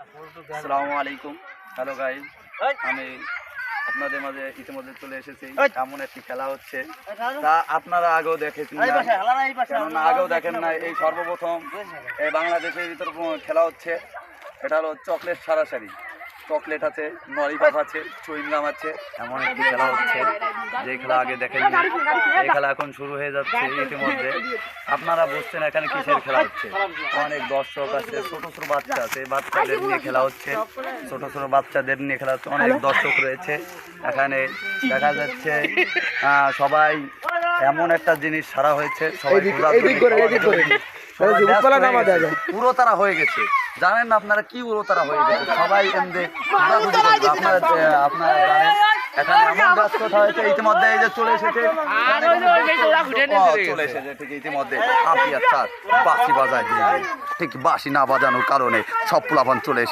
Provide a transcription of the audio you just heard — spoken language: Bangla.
আসসালামু আলাইকুম। হ্যালো গাইস, আমি আপনাদের মাঝে ইতিমধ্যে চলে এসেছি। এমন একটি খেলা হচ্ছে তা আপনারা আগেও দেখেছেন না, কেননা আগেও দেখেন না। এই সর্বপ্রথম এই বাংলাদেশের ভিতর খেলা হচ্ছে। এটা হলো চকলেট সারাসারি। চকলেট আছে, ললিপপ আছে, চুইংগাম আছে। এমন একটি খেলা হচ্ছে যে খেলা আগে দেখেন। এই খেলা এখন শুরু হয়ে যাচ্ছে ইতিমধ্যে। আপনারা বুঝছেন এখানে কিসের খেলা হচ্ছে। অনেক দর্শক আছে, ছোট ছোট বাচ্চা আছে, বাচ্চাদের নিয়ে খেলা হচ্ছে। ছোট ছোট বাচ্চাদের নিয়ে খেলা হচ্ছে, অনেক দর্শক রয়েছে এখানে। দেখা যাচ্ছে সবাই এমন একটা জিনিস সারা হয়েছে, সবাই পুরো তারা হয়ে গেছে। জানেন না আপনারা কি উড়োতারা হয়ে গেছে, সবাই এমনি আপনারা জানেন এখানে এমন ব্যস্ততা হয়েছে। ইতিমধ্যে এই যে চলে এসেছে ঠিক ইতিমধ্যে বাঁশি বাজায় ঠিক বাঁশি না বাজানোর কারণে সব পোলাপান চলে এসেছে।